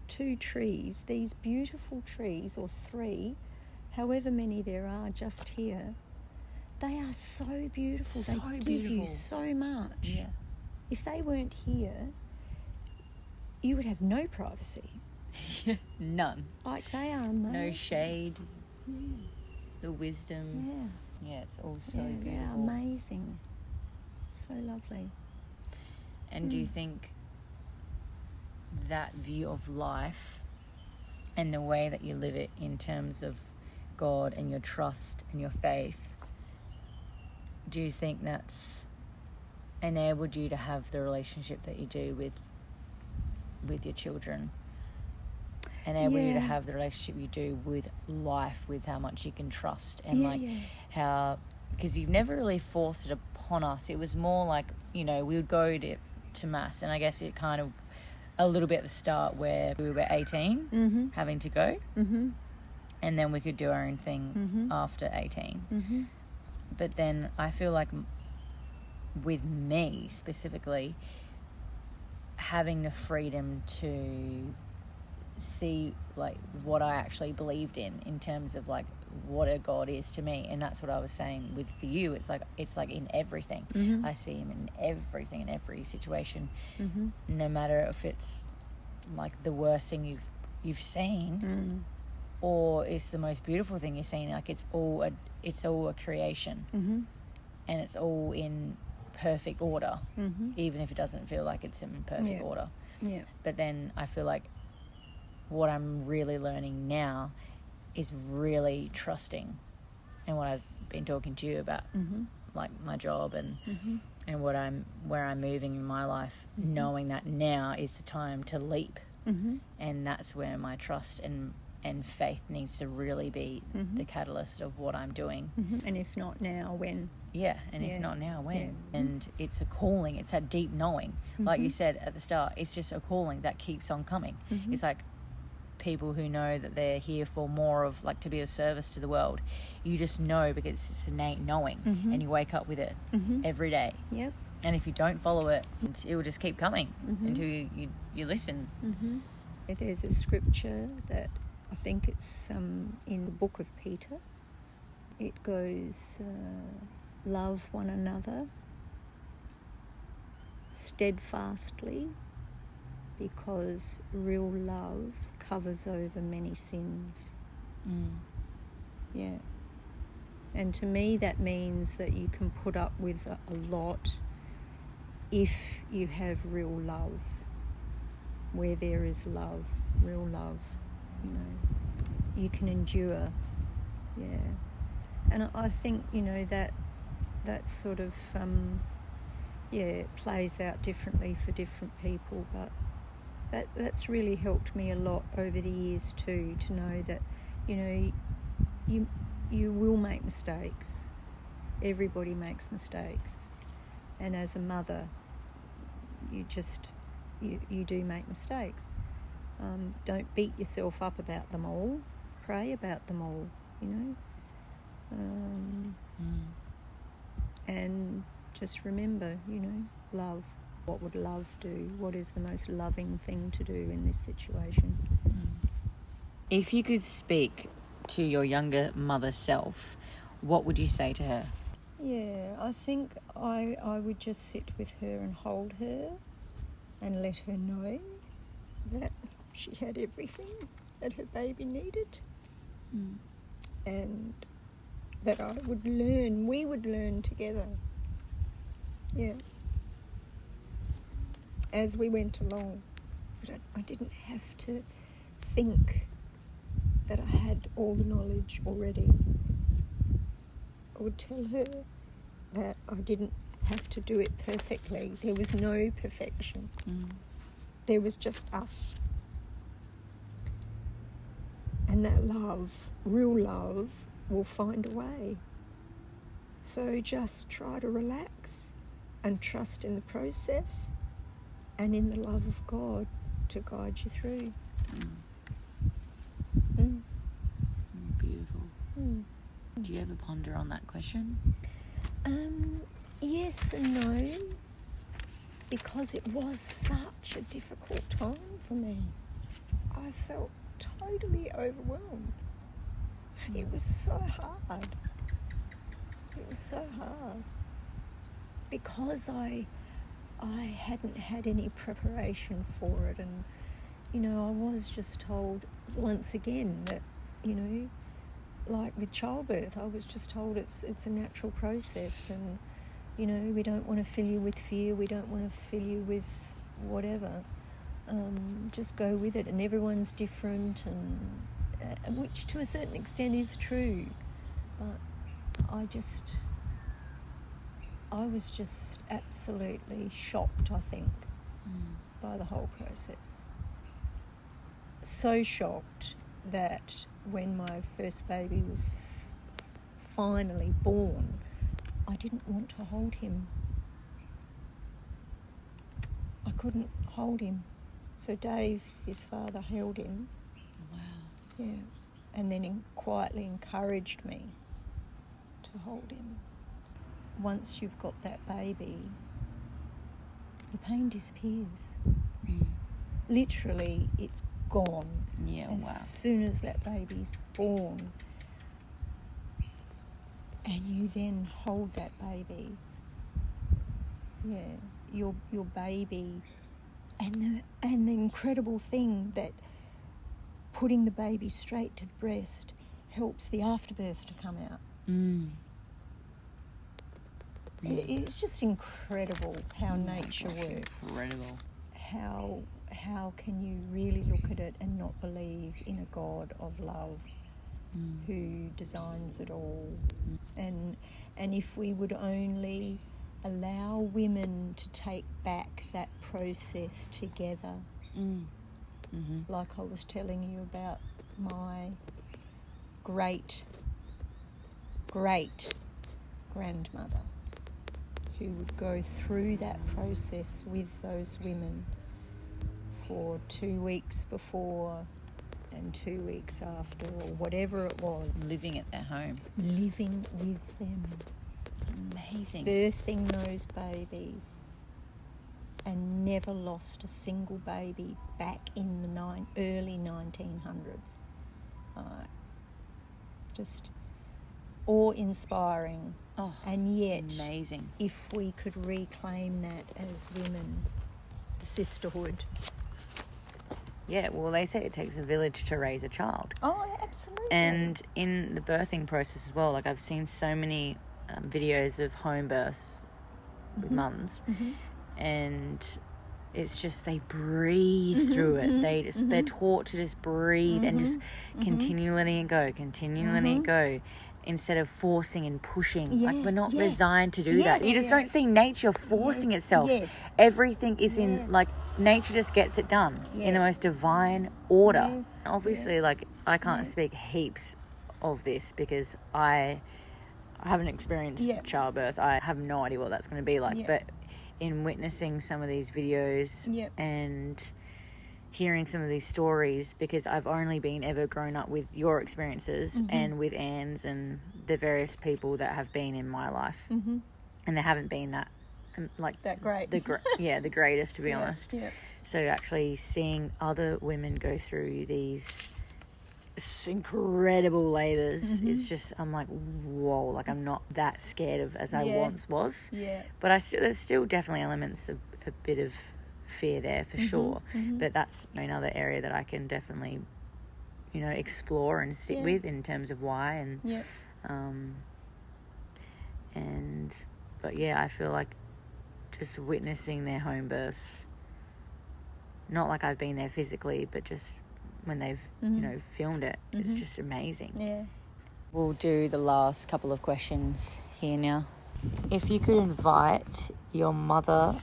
2 trees, these beautiful trees, or 3, however many there are just here, they are so beautiful. They give you so much. Yeah. If they weren't here, you would have no privacy. None. Like they are amazing. No shade. The wisdom. Yeah, it's all so beautiful. They are amazing. So lovely. And do you think that view of life and the way that you live it in terms of God and your trust and your faith, do you think that's enabled you to have the relationship that you do with your children? Enable you to have the relationship you do with life, with how much you can trust and how, because you've never really forced it upon us. It was more like, you know, we would go to mass, and I guess it kind of a little bit at the start where we were 18 having to go, and then we could do our own thing after 18. But then I feel like with me specifically, having the freedom to see like what I actually believed in terms of like what a God is to me, and that's what I was saying with for you. It's like in everything. I see him in everything, in every situation, no matter if it's like the worst thing you've seen or it's the most beautiful thing you've seen. Like it's all a creation, and it's all in perfect order, even if it doesn't feel like it's in perfect order. But then I feel like what I'm really learning now is really trusting, and what I've been talking to you about, like my job and where I'm moving in my life, knowing that now is the time to leap, and that's where my trust and faith needs to really be the catalyst of what I'm doing. And if not now, when? If not now, when? And it's a calling. It's that deep knowing, like you said at the start. It's just a calling that keeps on coming. It's like people who know that they're here for more of like to be of service to the world. You just know because it's innate knowing, and you wake up with it every day. And if you don't follow it, it will just keep coming until you listen. There's a scripture that I think it's in the book of Peter. It goes, love one another steadfastly, because real love covers over many sins. And to me that means that you can put up with a lot if you have real love. Where there is love, real love, you know, you can endure. And I think, you know, that sort of it plays out differently for different people, but that's really helped me a lot over the years too, to know that, you know, you will make mistakes. Everybody makes mistakes. And as a mother, you do make mistakes. Don't beat yourself up about them all. Pray about them all, and just remember, love. What would love do? What is the most loving thing to do in this situation? If you could speak to your younger mother self, what would you say to her? Yeah, I think I would just sit with her and hold her and let her know that she had everything that her baby needed, and that we would learn together. Yeah. As we went along. I didn't have to think that I had all the knowledge already. I would tell her that I didn't have to do it perfectly. There was no perfection. There was just us. And that love, real love, will find a way. So just try to relax and trust in the process and in the love of God to guide you through. Beautiful. Do you ever ponder on that question? Yes and no, because it was such a difficult time for me. I felt totally overwhelmed. It was so hard. Because I hadn't had any preparation for it, and I was just told once again that like with childbirth, I was just told it's a natural process, and we don't want to fill you with fear, we don't want to fill you with whatever, just go with it, and everyone's different, and which to a certain extent is true, but I was just absolutely shocked, I think, by the whole process. So shocked that when my first baby was finally born, I didn't want to hold him. I couldn't hold him. So Dave, his father, held him. Wow. Yeah. And then quietly encouraged me to hold him. Once you've got that baby, the pain disappears. Literally, it's gone. Yeah, as soon as that baby's born. And you then hold that baby. Yeah, your baby. And the incredible thing that putting the baby straight to the breast helps the afterbirth to come out. It's just incredible how nature works. Incredible. How can you really look at it and not believe in a God of love who designs it all? And if we would only allow women to take back that process together, like I was telling you about my great grandmother, who would go through that process with those women for 2 weeks before and 2 weeks after, or whatever it was. Living at their home. Living with them. It's amazing. Birthing those babies, and never lost a single baby back in the early 1900s. Just awe-inspiring. Oh, and yet, amazing. If we could reclaim that as women, the sisterhood. Yeah, well, they say it takes a village to raise a child. Oh, absolutely. And in the birthing process as well, like I've seen so many videos of home births with mums, and it's just they breathe through it. They're taught to just breathe and just continue letting it go, letting it go, instead of forcing and pushing. Yeah, like we're not designed to do that. You just don't see nature forcing itself. Yes. Everything is in, like, nature just gets it done in the most divine order. Yes. Obviously, like, I can't speak heaps of this because I haven't experienced childbirth. I have no idea what that's going to be like. But in witnessing some of these videos Yep. and hearing some of these stories, because I've only been ever grown up with your experiences and with Anne's and the various people that have been in my life, and they haven't been that that great. the greatest, to be honest. Yeah. So actually seeing other women go through these incredible labours, it's just, I'm like, whoa, like I'm not that scared of as I once was. Yeah. But there's still definitely elements of a bit of fear there for sure. But that's another area that I can definitely, explore and sit with in terms of why but yeah, I feel like just witnessing their home births, not like I've been there physically, but just when they've filmed it, it's just amazing. Yeah. We'll do the last couple of questions here now. If you could invite your mother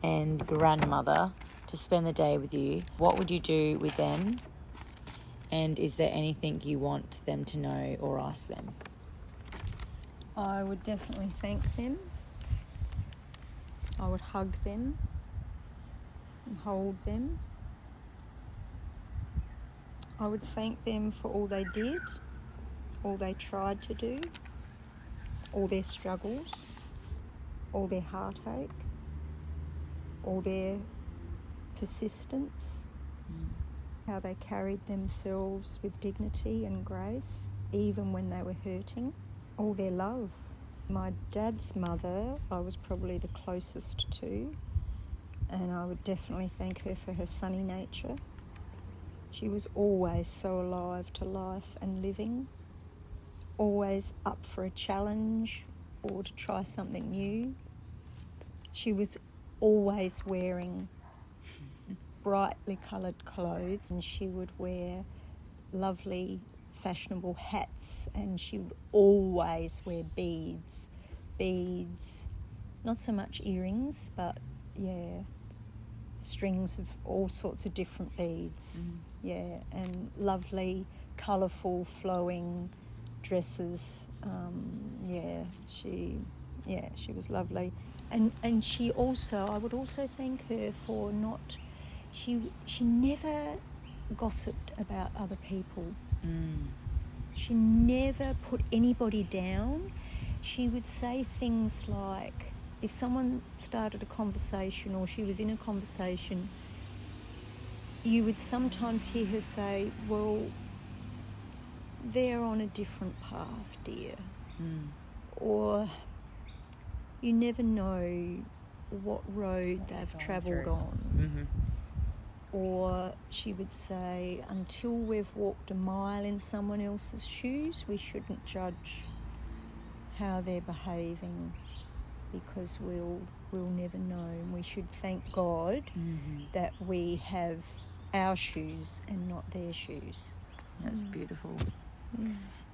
and grandmother to spend the day with you, what would you do with them? And is there anything you want them to know or ask them? I would definitely thank them. I would hug them and hold them. I would thank them for all they did, all they tried to do, all their struggles, all their heartache, all their persistence, how they carried themselves with dignity and grace, even when they were hurting, all their love. My dad's mother, I was probably the closest to, and I would definitely thank her for her sunny nature. She was always so alive to life and living, always up for a challenge or to try something new. She was always wearing brightly coloured clothes, and she would wear lovely fashionable hats, and she would always wear beads, not so much earrings, but strings of all sorts of different beads, and lovely colourful flowing dresses. She was lovely, and she also, I would also thank her for not, she never gossiped about other people. She never put anybody down. She would say things like, if someone started a conversation or she was in a conversation, you would sometimes hear her say, well, they're on a different path, dear. Or you never know what road they've travelled on. Or she would say, until we've walked a mile in someone else's shoes, we shouldn't judge how they're behaving, because we'll never know. And we should thank God that we have our shoes and not their shoes. That's beautiful.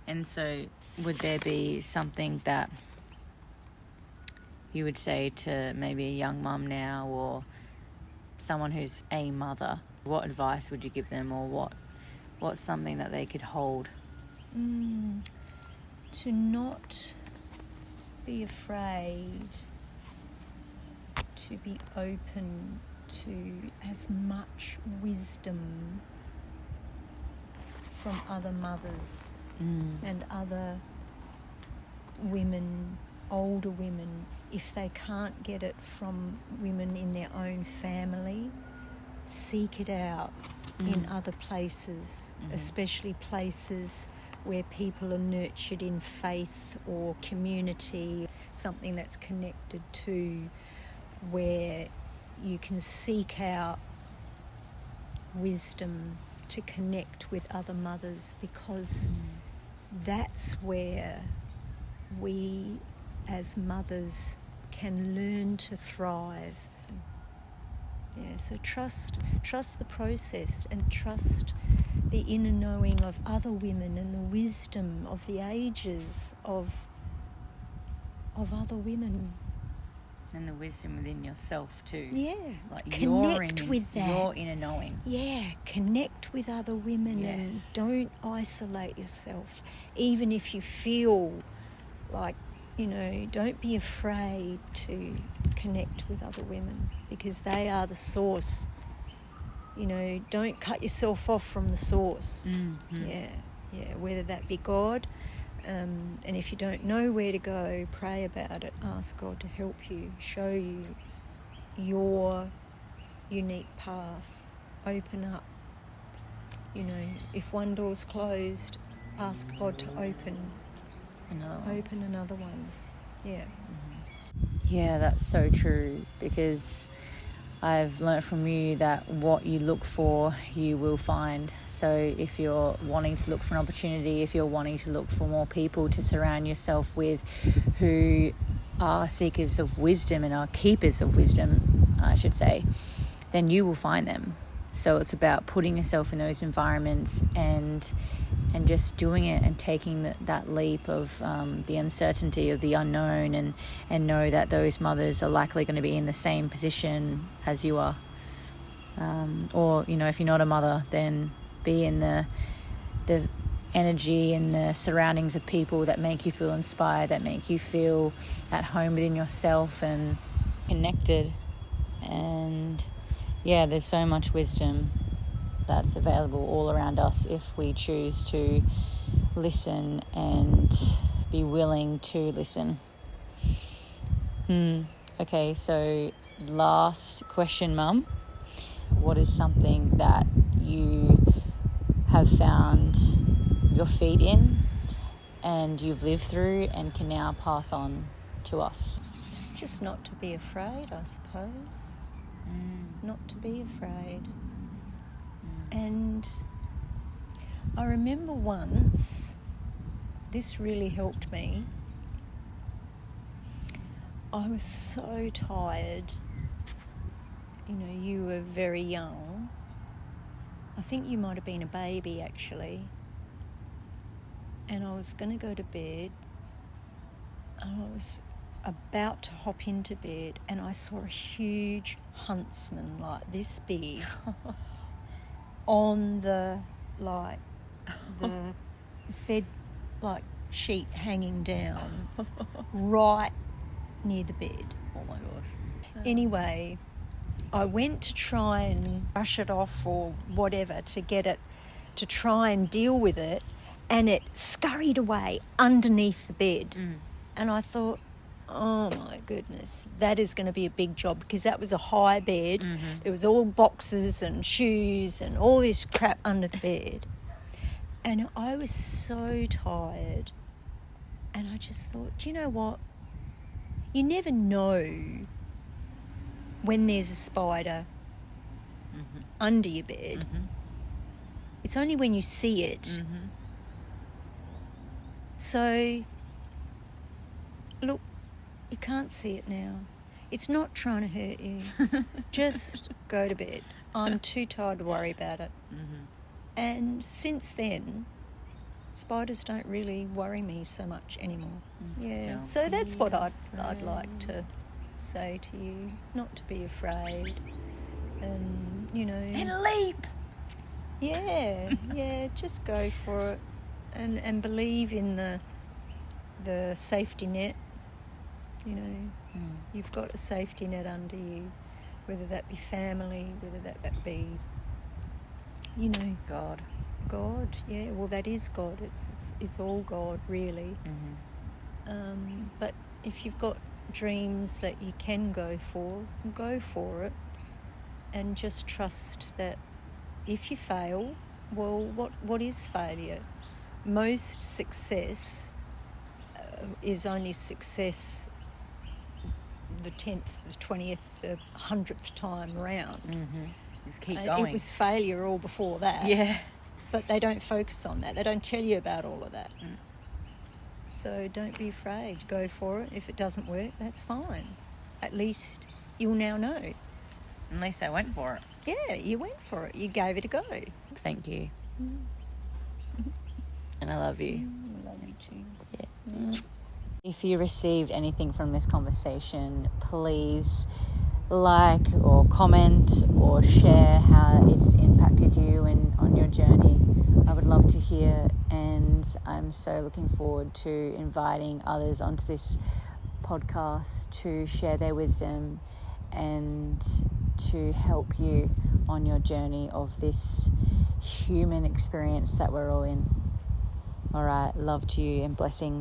And so would there be something that you would say to maybe a young mum now, or someone who's a mother? What advice would you give them, or what's something that they could hold? To not be afraid to be open to as much wisdom from other mothers and other women, older women. If they can't get it from women in their own family, seek it out in other places, especially places where people are nurtured in faith or community, something that's connected to, where you can seek out wisdom to connect with other mothers, because that's where we as mothers can learn to thrive. So trust the process, and trust the inner knowing of other women and the wisdom of the ages of other women. And the wisdom within yourself too. Yeah. Like connect with that. Your inner knowing. Yeah, connect with other women and don't isolate yourself. Even if you feel like, don't be afraid to connect with other women, because they are the source. You know, don't cut yourself off from the source. Mm-hmm. Yeah, whether that be God, and if you don't know where to go, pray about it. Ask God to help you, show you your unique path. Open up. You know, if one door's closed, ask God to open another one. Yeah. Yeah, that's so true, because I've learnt from you that what you look for, you will find. So if you're wanting to look for an opportunity, if you're wanting to look for more people to surround yourself with who are seekers of wisdom and are keepers of wisdom, I should say, then you will find them. So it's about putting yourself in those environments and just doing it and taking that leap of the uncertainty of the unknown, and know that those mothers are likely going to be in the same position as you are. Or, you know, if you're not a mother, then be in the energy and the surroundings of people that make you feel inspired, that make you feel at home within yourself and connected. And yeah, there's so much wisdom that's available all around us if we choose to listen and be willing to listen. Okay, so last question, Mum. What is something that you have found your feet in and you've lived through and can now pass on to us? Just not to be afraid, I suppose. Not to be afraid. And I remember once, this really helped me. I was so tired. You know, you were very young. I think you might have been a baby, actually. And I was going to go to bed. And I was about to hop into bed, and I saw a huge huntsman like this big on the bed sheet hanging down right near the bed. Oh my gosh. Anyway, I went to try and brush it off or whatever to get it, to try and deal with it, and it scurried away underneath the bed. And I thought, oh my goodness, that is going to be a big job, because that was a high bed. There was all boxes and shoes and all this crap under the bed. And I was so tired. And I just thought, do you know what? You never know when there's a spider under your bed. It's only when you see it. So, look, you can't see it now. It's not trying to hurt you. Just go to bed. I'm too tired to worry about it. And since then, spiders don't really worry me so much anymore. Yeah. So that's what I'd like to say to you. Not to be afraid. And, you know... And leap! Yeah, just go for it. And believe in the safety net. You know, you've got a safety net under you, whether that be family, whether that be, you know, God. Yeah, well, that is God. It's all God, really. But if you've got dreams that you can go for it, and just trust that if you fail, well, what is failure? Most success is only success the 10th, the 20th, the 100th time around. Just keep going. It was failure all before that. Yeah. But they don't focus on that. They don't tell you about all of that. So don't be afraid. Go for it. If it doesn't work, that's fine. At least you'll now know. At least I went for it. Yeah, you went for it. You gave it a go. Thank you. And I love you. I love you too. Yeah. If you received anything from this conversation, please like or comment or share how it's impacted you and on your journey. I would love to hear, and I'm so looking forward to inviting others onto this podcast to share their wisdom and to help you on your journey of this human experience that we're all in. All right, love to you and blessings.